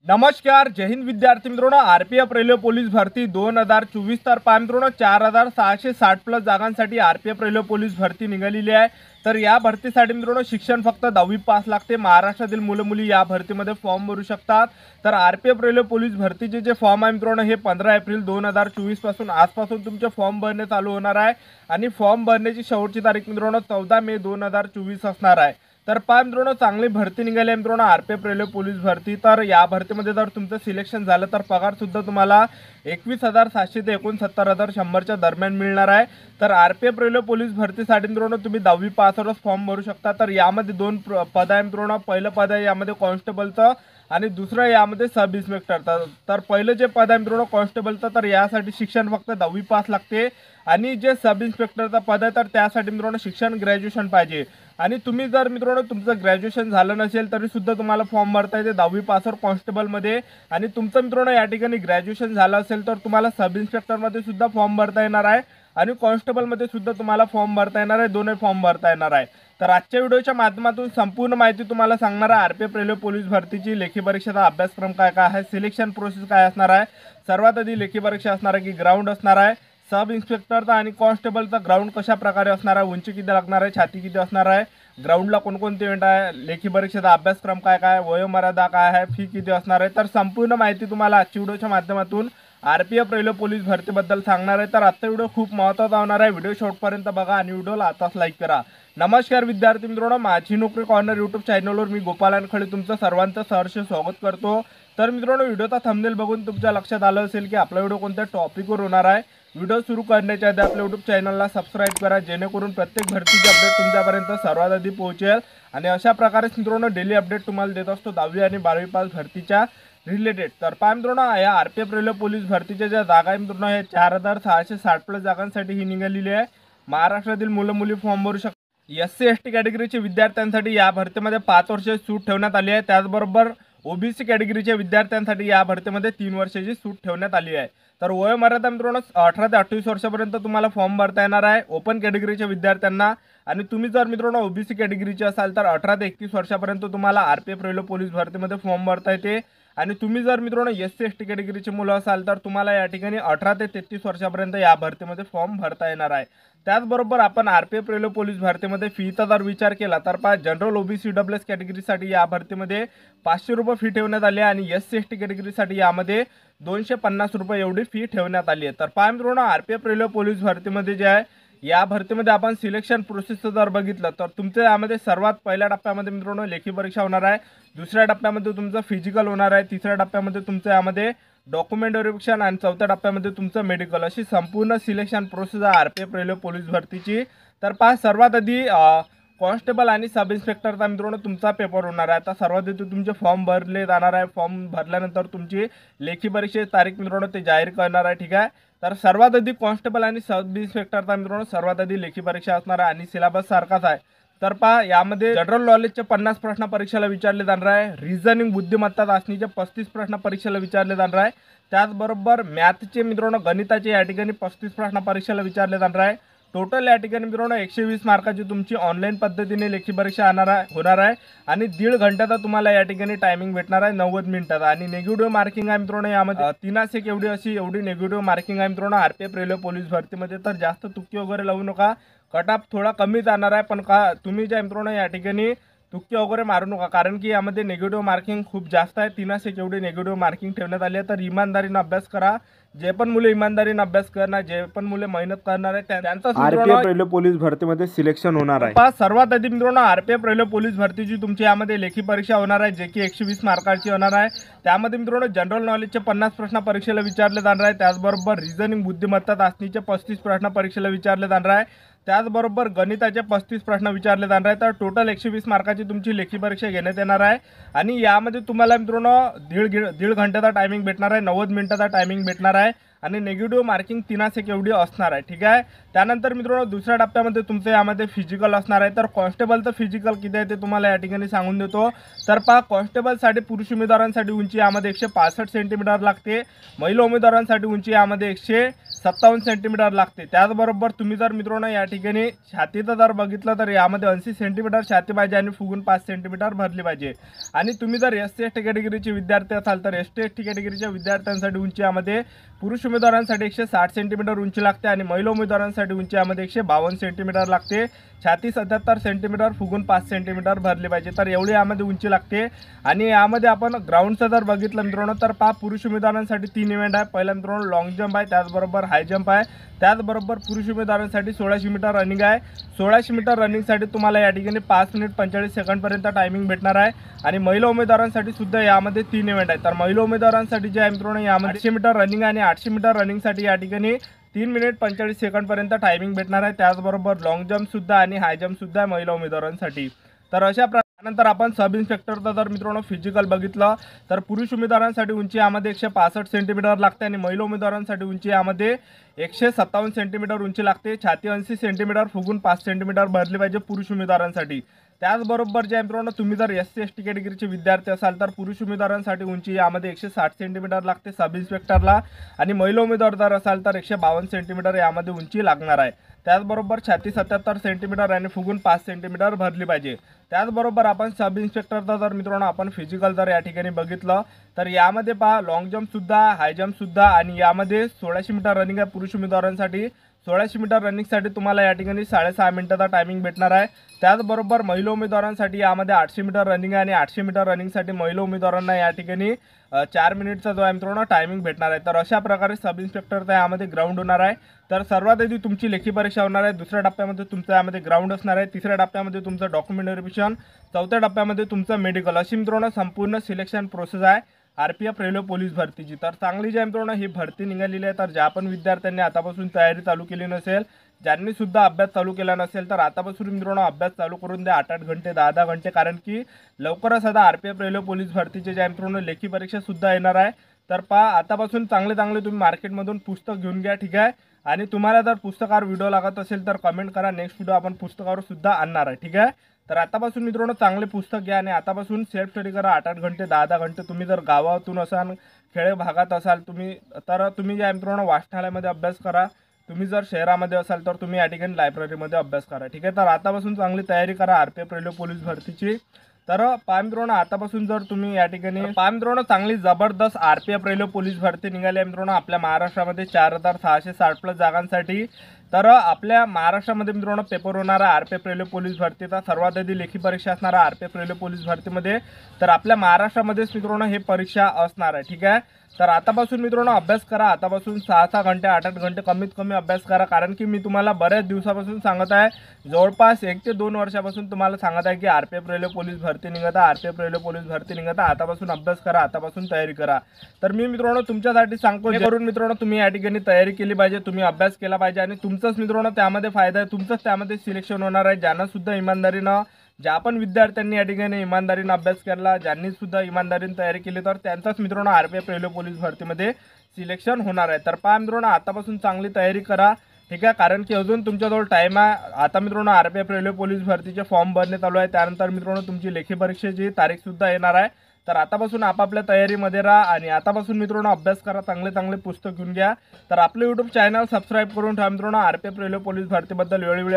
नमस्कार, जय हिंद विद्यार्थी मित्रांनो। आरपीएफ रेल्वे पोलीस भरती 2024 तर पहा मित्रांनो 4660 प्लस जागांसाठी आरपीएफ रेल्वे पोलीस भरती निघालेली आहे। तर या भरतीसाठी मित्रांनो शिक्षण फक्त 10वी पास लागते। महाराष्ट्रातील मुलं मुली या भरतीमध्ये फॉर्म भरू शकतात। तर आरपीएफ रेल्वे पोलीस भरतीचे जे फॉर्म आहे मित्रांनो हे 15 एप्रिल 2024 पासून आजपासून तुमचे फॉर्म भरणे चालू होणार आहे आणि फॉर्म भरण्याची शेवटची तारीख मित्रांनो 14 मे 2024 असणार आहे। तर पहा मित्रांनो चांगली भरती निघाली आहे मित्रांनो आरपीएफ रेल्वे पोलीस भरती। तर या भरतीमध्ये जर तुमचं सिलेक्शन झालं तर पगार सुद्धा तुम्हाला 21,700 ते 69,100च्या दरम्यान मिळणार आहे। तर आरपीएफ रेल्वे पोलीस भरतीसाठी मित्रांनो तुम्ही 10वी पासवरच फॉर्म भरू शकता। तर यामध्ये दोन पद आहे मित्रांनो। पहिलं पद आहे यामध्ये कॉन्स्टेबलचं आणि दुसरं यामध्ये सब इन्स्पेक्टर। तर पहिलं जे पद आहे मित्रांनो कॉन्स्टेबलचं तर यासाठी शिक्षण फक्त 10वी पास लागते आणि जे सब इन्स्पेक्टरचं पद आहे तर त्यासाठी मित्रांनो शिक्षण ग्रॅज्युएशन पाहिजे। आणि तुम्ही जर मित्रांनो तुमचं ग्रॅज्युएशन झालं नसेल तरी सुद्धा तुम्हाला फॉर्म भरता येते 10वी पासवर कॉन्स्टेबलमध्ये। आणि तुमचं मित्रांनो या ठिकाणी ग्रॅज्युएशन झालं असेल तर तुम्हाला सब इन्स्पेक्टरमध्ये सुद्धा फॉर्म भरता येणार आहे आणि कॉन्स्टेबलमध्ये सुद्धा तुम्हाला फॉर्म भरता येणार आहे। दोन्ही फॉर्म भरता येणार आहे। तर आजच्या व्हिडिओच्या माध्यमातून संपूर्ण माहिती तुम्हाला सांगणार आहे आरपीएफ रेल्वे पोलीस भरतीची लेखी परीक्षेचा अभ्यासक्रम काय काय आहे, सिलेक्शन प्रोसेस काय असणार आहे। सर्वात आधी लेखी परीक्षा असणार आहे की ग्राउंड असणार आहे, सब इन्स्पेक्टरचा आणि कॉन्स्टेबलचा ग्राउंड कशा प्रकारे असणार आहे, उंची किती लागणार आहे, छाती किती असणार आहे, ग्राउंडला कोणकोणते इव्हेंट आहे, लेखी परीक्षेचा अभ्यासक्रम काय काय, वयोमर्यादा काय आहे, फी किती असणार आहे। तर संपूर्ण माहिती तुम्हाला आजच्या व्हिडिओच्या माध्यमातून आरपीएफ रेल्वे पोलीस भरतीबद्दल सांगणार आहे। तर आजचा व्हिडिओ खूप महत्त्वाचा होणार आहे। व्हिडिओ शेवटपर्यंत बघा आणि व्हिडिओला आताच लाईक करा। नमस्कार विद्यार्थी मित्रांनो, माझी नोकरी कॉर्नर यूट्यूब चॅनलवर मी गोपाल अनखळे तुमचं सर्वांचं सहर्ष स्वागत करतो। तर मित्रांनो व्हिडिओचा थंबनेल बघून तुमच्या लक्षात आलं असेल की आपला व्हिडिओ कोणत्या टॉपिकवर होणार आहे। व्हिडिओ सुरू करण्याच्या आधी आपल्या यूट्यूब चॅनलला सबस्क्राईब करा जेणेकरून प्रत्येक भरतीची अपडेट तुमच्यापर्यंत सर्वात आधी पोहोचेल। आणि अशा प्रकारे मित्रांनो डेली अपडेट तुम्हाला देत असतो 10वी आणि 12वी पास भरतीच्या रिलेटेड। तर पहा मित्रांनो या आरपीएफ रेल्वे पोलीस भरतीच्या ज्या जागा आहे मित्रांनो हे 4660 प्लस जागांसाठी ही निघालेली आहे। महाराष्ट्रातील मुलं मुली फॉर्म भरू शकतात। SC ST कॅटेगरीचे विद्यार्थ्यांसाठी या भरतीमध्ये 5 वर्षाची सूट ठेवण्यात आली आहे। त्याचबरोबर ओबीसी कॅटेगरीच्या विद्यार्थ्यांसाठी या भरतीमध्ये 3 वर्षाची सूट ठेवण्यात आली आहे। तर वयोमर्यादा मित्रांनो 18 ते 28 वर्षापर्यंत तुम्हाला फॉर्म भरता येणार आहे ओपन कॅटेगरीच्या विद्यार्थ्यांना। आणि तुम्ही जर मित्रांनो ओबीसी कॅटेगरीचे असाल तर 18 ते 31 वर्षापर्यंत तुम्हाला आरपीएफ रेल्वे पोलीस भरतीमध्ये फॉर्म भरता येते। आणि तुम्ही जर मित्रांनो SC ST कॅटेगरीचे मुलं असाल तर तुम्हाला या ठिकाणी 18 ते 33 वर्षापर्यंत या भरतीमध्ये फॉर्म भरता येणार आहे। त्याचबरोबर आपण आरपीएफ रेल्वे पोलीस भरतीमध्ये फीचा जर विचार केला तर पहा जनरल ओबीसी डब्ल्यूएस कॅटेगरीसाठी या भरतीमध्ये 500 रुपये फी ठेवण्यात आली आहे आणि SC ST कॅटेगरीसाठी यामध्ये 250 रुपये एवढी फी ठेवण्यात आली आहे। तर पहा मित्रांनो आरपीएफ रेल्वे पोलीस भरतीमध्ये जे आहे या भरतीमध्ये आपण सिलेक्शन प्रोसेसचं जर बघितलं तर तुमच्या यामध्ये सर्वात पहिल्या टप्प्यामध्ये मित्रांनो लेखी परीक्षा होणार आहे, दुसऱ्या टप्प्यामध्ये तुमचं फिजिकल होणार आहे, तिसऱ्या टप्प्यामध्ये तुमचं यामध्ये डॉक्युमेंट व्हेरिफिकेशन आणि चौथ्या टप्प्यामध्ये तुमचं मेडिकल अशी संपूर्ण सिलेक्शन प्रोसेस आहे आरपीएफ रेल्वे पोलीस भरतीची। तर पहा सर्वात आधी कॉन्स्टेबल आणि सब इन्स्पेक्टरचा मित्रांनो तुमचा पेपर होणार आहे। आता सर्वात आधी तुमचे फॉर्म भरले जाणार आहे। फॉर्म भरल्यानंतर तुमची लेखी परीक्षेची तारीख मित्रांनो ते जाहीर करणार आहे, ठीक आहे। तर सर्वात आधी कॉन्स्टेबल आणि सब इन्स्पेक्टरचा मित्रांनो सर्वात आधी लेखी परीक्षा असणार आहे आणि सिलेबस सारखाच आहे। तर पहा यामध्ये जनरल नॉलेजचे 50 प्रश्न परीक्षेला विचारले जाणार आहे, रिझनिंग बुद्धिमत्ता चाचणीचे 35 प्रश्न परीक्षेला विचारले जाणार आहे। त्याचबरोबर मॅथचे मित्रांनो गणिताचे या ठिकाणी 35 प्रश्न परीक्षेला विचारले जाणार आहे। टोटल या ठिकाणी मित्रांनो 120 मार्काची तुमची ऑनलाईन पद्धतीने लेखी परीक्षा होणार आहे आणि 1.5 घंट्याचा तुम्हाला या ठिकाणी टायमिंग भेटणार आहे 90 मिनिटाचा। आणि निगेटिव्ह मार्किंग आहे मित्रांनो यामध्ये 3 एवढी निगेटिव्ह मार्किंग आहे मित्रांनो आरपीएफ रेल्वे पोलीस भरतीमध्ये। तर जास्त तुक्की वगैरे लावू नका, कट ऑफ थोडा कमी जाणार आहे पण तुम्ही ज्या मित्रांनो या ठिकाणी तुक्की वगैरे मारू नका कारण की यामध्ये निगेटिव्ह मार्किंग खूप जास्त आहे। 3 एवढी निगेटिव्ह मार्किंग ठेवण्यात आली आहे। तर इमानदारीने अभ्यास करा, जे पण मुले इमानदारीने अभ्यास करणार, जे पण मुले मेहनत करणार आहे त्यांचा आरपीएफ रेल्वे पोलीस भरतीमध्ये सिलेक्शन होणार आहे। सर्वात आधी मित्रांनो आरपीएफ रेल्वे पोलीस भरतीची तुमची यामध्ये लेखी परीक्षा होणार आहे जे की 120 मार्काची होणार आहे। त्यामध्ये मित्रांनो जनरल नॉलेजचे 50 प्रश्न परीक्षेला विचारले जाणार आहे, त्याचबरोबर रिझनिंग बुद्धिमत्ता चाचणीचे 35 प्रश्न परीक्षेला विचारले जाणार आहे, त्याचबरोबर गणिताचे 35 प्रश्न विचारले जाणार आहे। तर टोटल 120 मार्काची तुमची लेखी परीक्षा घेण्यात येणार आहे आणि यामध्ये तुम्हाला मित्रांनो 1.5 घंट्याचा टायमिंग भेटणार आहे, 90 मिनिटाचा टायमिंग भेटणार आहे आणि नेगेटिव्ह मार्किंग 3 एवढी असणार आहे, ठीक आहे। त्यानंतर मित्रांनो दुसऱ्या टप्प्यामध्ये तुमचं यामध्ये फिजिकल असणार आहे। तर कॉन्स्टेबलचं फिजिकल किती आहे ते तुम्हाला या ठिकाणी सांगून देतो। तर पहा, कॉन्स्टेबलसाठी पुरुष उमेदवारांसाठी उंची यामध्ये 165 सेंटीमीटर लागते, महिला उमेदवारांसाठी उंची यामध्ये 157 सेंटीमीटर लागते। त्याचबरोबर तुम्ही जर मित्रांनो या ठिकाणी छातीचं जर बघितलं तर यामध्ये 80 सेंटीमीटर छाती पाहिजे आणि फुगून 5 सेंटीमीटर भरली पाहिजे। आणि तुम्ही जर SC/ST कॅटेगरीचे विद्यार्थी असाल तर ST/ST कॅटेगरीच्या विद्यार्थ्यांसाठी उंची यामध्ये पुरुष उमेदवारांसाठी 160 सेंटीमीटर उंची लागते आणि महिला उमेदवारांसाठी उंची यामध्ये 152 सेंटीमीटर लागते। छाती 77 सेंटीमीटर, फुगून 5 सेंटीमीटर भरली पाहिजे। तर एवढी यामध्ये उंची लागते। आणि यामध्ये आपण ग्राउंडचं जर बघितलं मित्रांनो तर पहा, पुरुष उमेदवारांसाठी 3 इव्हेंट आहे। पहिला मित्रांनो लॉंग जंप आहे, त्याचबरोबर हाय जंप आहे, त्याचबरोबर पुरुष उमेदवारांसाठी 1600 मीटर रनिंग आहे। 1600 मीटर रनिंगसाठी तुम्हाला या ठिकाणी 5 मिनिट 45 सेकंडपर्यंत टायमिंग भेटणार आहे। आणि महिला उमेदवारांसाठी सुद्धा यामध्ये 3 इव्हेंट आहे। तर महिला उमेदवारांसाठी जे आहे मित्रांनो यामध्ये 800 मीटर रनिंग आणि 800 मीटर रनिंगसाठी या ठिकाणी 3 मिनिट 45 सेकंडपर्यंत टायमिंग भेटणार आहे। त्याचबरोबर लॉंग जंपसुद्धा आणि हाय जंपसुद्धा आहे महिला उमेदवारांसाठी। तर अशा प्रकारानंतर आपण सब इन्स्पेक्टरचं जर मित्रांनो फिजिकल बघितलं तर पुरुष उमेदवारांसाठी उंची यामध्ये 165 सेंटीमीटर लागते आणि महिला उमेदवारांसाठी उंची यामध्ये 157 सेंटीमीटर उंची लागते। छाती 80 सेंटीमीटर, फुगून 5 सेंटीमीटर भरली पाहिजे पुरुष उमेदवारांसाठी। त्याचबरोबर जे मित्रांनो तुम्ही जर SC/ST कॅटेगरीचे विद्यार्थी असाल तर पुरुष उमेदवारांसाठी उंची यामध्ये 160 सेंटीमीटर लागते सब इन्स्पेक्टरला आणि महिला उमेदवार जर असाल तर 152 सेंटीमीटर यामध्ये उंची लागणार आहे। त्याचबरोबर छाती 77 सेंटीमीटर आणि फुगून 5 सेंटीमीटर भरली पाहिजे। त्याचबरोबर आपण सब इन्स्पेक्टरचा जर मित्रांनो आपण फिजिकल जर या ठिकाणी बघितलं तर यामध्ये पहा, लॉंग जंपसुद्धा, हाय जंपसुद्धा आणि यामध्ये 1600 मीटर रनिंग आहे पुरुष उमेदवारांसाठी। 1600 मीटर रनिंगसाठी तुम्हाला या ठिकाणी 6.5 मिनिटाचा टायमिंग भेटणार आहे। त्याचबरोबर महिला उमेदवारांसाठी यामध्ये 800 मीटर रनिंग आहे आणि 800 मीटर रनिंगसाठी महिला उमेदवारांना या ठिकाणी 4 मिनिटचा जो आहे मित्रांनो टायमिंग भेटणार आहे। तर अशा प्रकारे सब इन्स्पेक्टरचा यामध्ये ग्राउंड होणार आहे। तर सर्वात आधी तुमची लेखी परीक्षा होणार आहे, दुसऱ्या टप्प्यामध्ये तुमचं यामध्ये ग्राउंड असणार आहे, तिसऱ्या टप्प्यामध्ये तुमचं डॉक्युमेंट व्हेरिफिकेशन, चौथ्या टप्प्यामध्ये तुमचं मेडिकल, अशी मित्रांनो संपूर्ण सिलेक्शन प्रोसेस आहे RPF रेल्वे पोलीस भरतीची। तर चांगली जी आहे मित्रांनो ही भरती निघालेली आहे। तर ज्या पण विद्यार्थ्यांनी आतापासून तयारी चालू केली नसेल, ज्यांनी सुद्धा अभ्यास चालू केला नसेल तर आतापासून मित्रांनो अभ्यास चालू करून द्या 8-8 घंटे 10-10 घंटे, कारण की लवकरच आता RPF रेल्वे पोलीस भरतीचे जे मित्रांनो लेखी परीक्षा सुद्धा येणार आहे। तर पहा, आतापासून चांगले तुम्ही मार्केटमधून पुस्तक घेऊन घ्या, ठीक आहे। आणि तुम्हाला जर पुस्तकावर व्हिडिओ लागत असेल तर कमेंट करा, नेक्स्ट व्हिडिओ आपण पुस्तकावर सुद्धा आणणार आहे, ठीक आहे। तर आतापासून मित्रांनो चांगले पुस्तक घ्या आणि आतापासून सेल्फ स्टडी करा 8-8 घंटे 10-10 घंटे। तुम्ही जर गावातून असाल, खेडे भागात असाल तुम्ही जे मित्रांनो वाचनालयामध्ये अभ्यास करा, तुम्ही जर शहरामध्ये असाल तर तुम्ही या ठिकाणी लायब्ररीमध्ये अभ्यास करा, ठीक आहे। तर आतापासून चांगली तयारी करा RPF रेल्वे पोलीस भरतीची। तर पहा मित्रांनो आतापासून जर तुम्ही या ठिकाणी पहा मित्रांनो चांगली जबरदस्त RPF रेल्वे पोलीस भरती निघाली आहे मित्रांनो आपल्या महाराष्ट्रामध्ये 4660 प्लस जागांसाठी। तर आपल्या महाराष्ट्रामध्ये मित्रांनो पेपर होणार आहे RPF रेल्वे पोलीस भरतीचा, सर्वात आधी लेखी परीक्षा असणार आहे RPF रेल्वे पोलीस भरतीमध्ये। तर आपल्या महाराष्ट्रामध्येच मित्रांनो हे परीक्षा असणार आहे, ठीक आहे। तर आतापासून मित्रांनो अभ्यास करा, आतापासून 6-6 घंटे 8-8 घंटे कमीत कमी अभ्यास करा, कारण की मी तुम्हाला बऱ्याच दिवसापासून सांगत आहे, जवळपास 1 ते 2 वर्षापासून तुम्हाला सांगत आहे की RPF रेल्वे पोलीस भरती निघत आहे, RPF रेल्वे पोलीस भरती निघत आहे। आतापासून अभ्यास करा, आतापासून तयारी करा। तर मी मित्रांनो तुमच्यासाठी सांगतो, जेणेकरून मित्रांनो तुम्ही या ठिकाणी तयारी केली पाहिजे, तुम्ही अभ्यास केला पाहिजे आणि तुमचंच मित्रांनो त्यामध्ये फायदा आहे, तुमचंच त्यामध्ये सिलेक्शन होणार आहे। ज्यांना सुद्धा इमानदारीनं, ज्या पण विद्यार्थ्यांनी या ठिकाणी इमानदारीनं अभ्यास केला, ज्यांनी सुद्धा इमानदारीनं तयारी केली तर त्यांचाच मित्रांनो RPF रेल्वे पोलीस भरतीमध्ये सिलेक्शन होणार आहे। तर पहा मित्रांनो आतापासून चांगली तयारी करा, ठीक आहे, कारण की अजून तुमच्याजवळ टाईम आहे। आता मित्रांनो RPF रेल्वे पोलीस भरतीचे फॉर्म भरणे चालू आहे, त्यानंतर मित्रांनो तुमची लेखी परीक्षेची तारीख सुद्धा येणार आहे। तर आतापासून आपापल्या तयारीमध्ये राहा आणि आतापासून मित्रांनो अभ्यास करा, चांगले पुस्तक घेऊन घ्या। तर आपलं YouTube चॅनल सबस्क्राईब करून ठेवा मित्रांनो RPF रेल्वे पोलीस भरतीबद्दल वेळोवेळी